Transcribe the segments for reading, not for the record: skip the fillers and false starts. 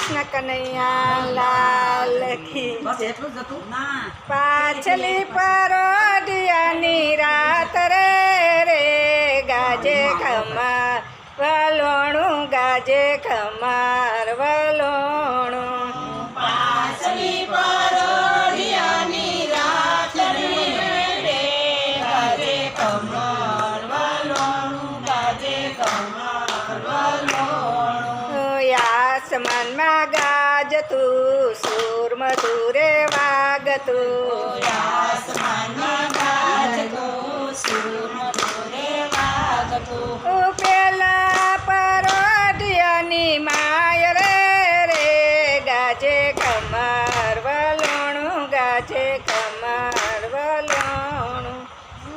કૃષ્ણ કનૈયા લાલ કી પાછલી પરોઢિયાની રાત રે ગાજે ખમાર વલોણું ગાજે ખમાર વલોણું પાછલી પરોઢિયાની રાત રે ગાજે ખમાર વલોણું ગાજે ખમાર વલોણું આસમાનમાં ગાજતું સુર મધુરે વાગતું આસમાનમાં ગાજતું સુર મધુરે વાગતું પેલા પરોઢિયાની માય રે ગાજે ખમાર વલોણું ગાજે ખમાર વલોણું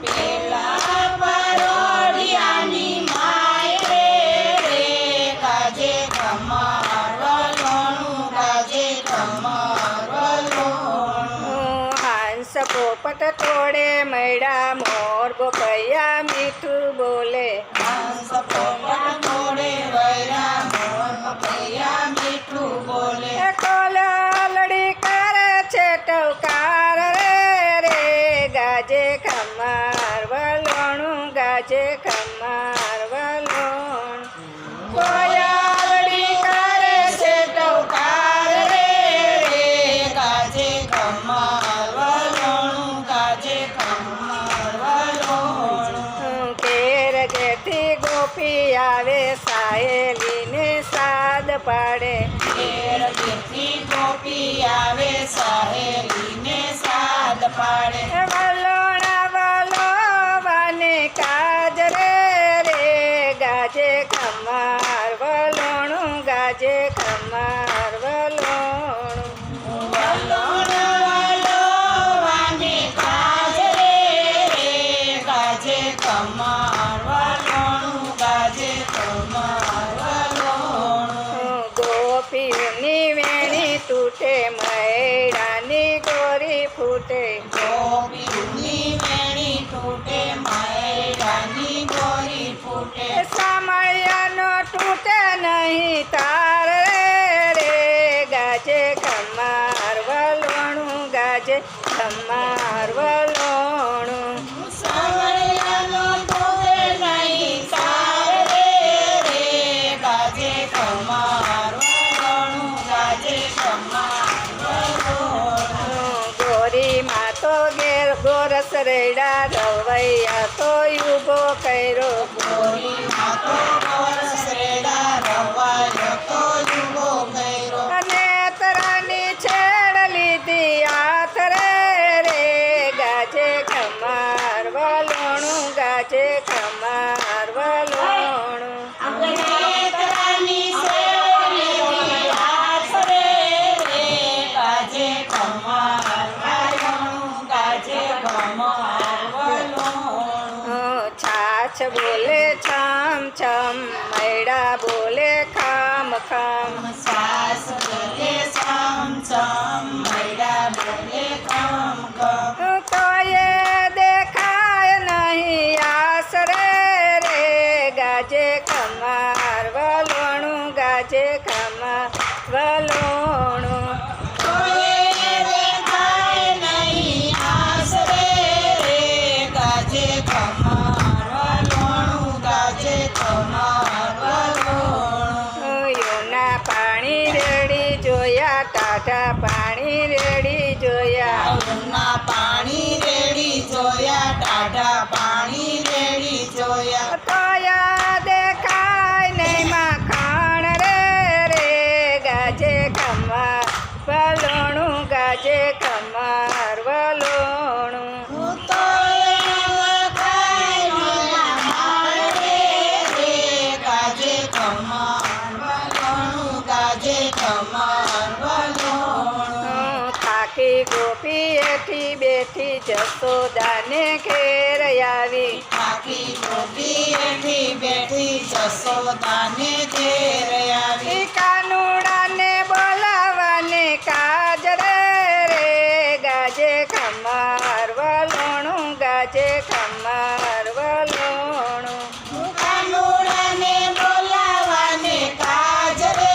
પેલા પરોઢિયાની માય રે ગાજે ખમાર વલોણું ગાજે ખમાર વલોણું હંસ પોપટ તોડે મૈડા મોર બોકૈયા મીઠું બોલે હંસ પોપટ તોડે વૈરા મોર પપૈયા મીઠું બોલે કોલડી કરે છે ટવકાર રે ગાજે ખમાર વલોણું ગાજે ખમાર વલોણું કોયલડી કરે છે ટવકાર રે ગાજે ખમાર વલોણું ગાજે ખમાર વલોણું ઘેર ઘેરથી ગોપી આવે સાહેલીને સાદ પાડે ઘેર ઘેરથી ગોપી આવે સહેલીને સાદ પાડે વલોણા વલોવાને કાજ રે ગાજે ખમાર વલોણું ગાજે ખમાર વલોણું વલોણ વલોવાને કાજ રે ગાજે ખમાર વલોણું ગાજે ખમાર વલોણું ગોપીઓની વેણી તૂટે મૈડાની ગોરી ફૂટે ગોપીની વેણી તૂટે મૈડાની ગોરી ફૂટે સમયનો તૂટે નહીં તાર રે ગાજે ખમાર વલોણું ગાજે ખમાર વલોણું સમયનો તૂટે નહીં તાર રે ગાજે ખમાર વલોણું ગાજે ખમાર વલોણું ગોરી માં તો ઘેર ગોરસ રેડા રવૈયા તો ઉભો કર્યો ગોરી માતો ગોરસ રેડા રવાયો તો યુગો કર્યો અને તરાની છેડ લીધી હાથ રે ગાજે ખમાર વલોણું ગાજે ખમાર વલોણું નેત્રાની સેવલી હાથ રે ગાજે ખમાર વલોણું ગાજે ખમાર વલોણું છાછ બોલે છમ છમ મૈડા બોલે ખામ ખામ સાસ બોલે સમ સમ મૈડા બોલે કમ કમ તોયે દેખાય નહીં આસ રે ગાજે ખમાર વલોણું ગાજે ખમાર વલોણું કોઈએ દેખાય નહીં આસ રે ગાજે ખમાર વલોણું ગાજે ખમાર વલોણું યોના પાણી રેડી જોયા ટાઢા પાણી રેડી જોયા આવના પાણી રેડી જોયા ટાઢા પાણી રેડી જોયા તોયા દેખાય નહીં માખણ રે ગાજે ખમાર વલોણું ગાજે ખમાર વલોણું તો ગાજે ખમાર વલોણું ગાજે ખમાર વલોણું થાકી ગોપી એઠી બેઠી જસોદાને ઘેર આવી થાકી ગોપી એઠી બેઠી જસોદાને ઘેર આવી કાનુડાને બોલાવાને કાજ રે ગાજે ખમાર વલોણું ગાજે ખમાર વલોણું કાનુડાને બોલાવાને કાજ રે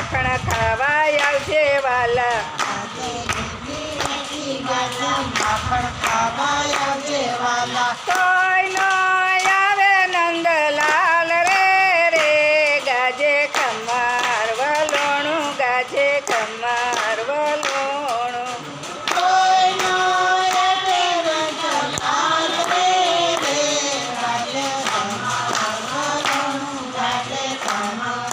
માખણ ખાવા આવજે વાલા માખણ ખાવા આવજે વાલા કોઈ નો આવે નંદલાલ રે રે ગાજે ખમાર વલોણું ગાજે ખમાર વલોણું કોઈ નો આવે રંગલાલ રે રે ગાજે ખમાર ગાજે ખમાર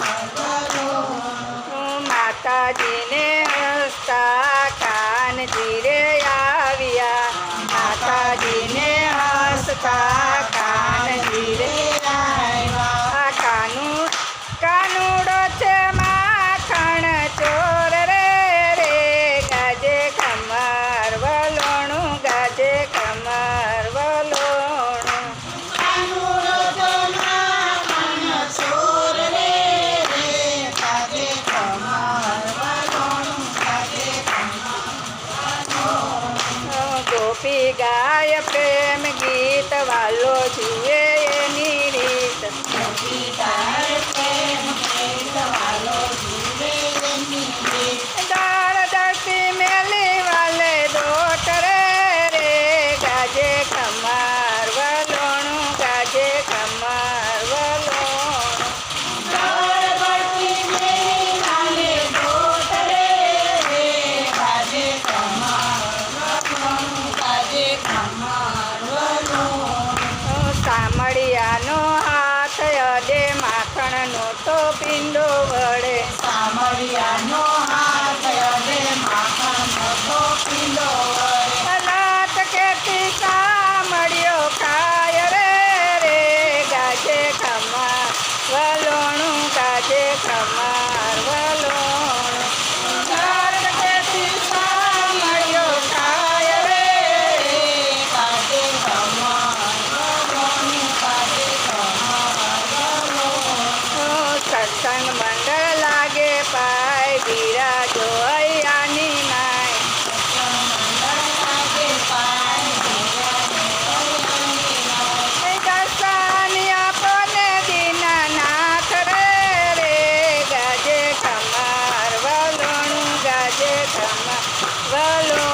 માતાજીને હસતા કાનજી રે આવ્યા માતાજીને હસતા કાનજી રે આ કાનુડો છે માખણ ચોર રે રે ગાજે ખમાર વલોણું ગાજે ખમાર વલોણું ગોપી ગાય પ્રેમ ગીત વાલો જુએ એની રીત દાળ દળતી મેલી વાલે દોટ રે રે ગાજે ખમાર વલોણું ગાજે ખમાર વલોણું સામળિયાનો હાથ અડે માખણનો તો પિંડો વડે સામળિયાનો હાથ અડે માખણનો તો પીલો વડે લાત કેતી સામળિયો ખાય રે રે ગાજે ખમાર વલોણું ગાજે ખમાર વલોણું લાત કેતી સામળિયો ખાય રે કાજે ખમાર કાજે સત્સંગ મંડળ લાગે પાય બિરાજો અહીંયાની માય દર્શન આપોને દીનાનાથ રે રે ગાજે ખમાર વલોણું ગાજે ખમાર વલોણું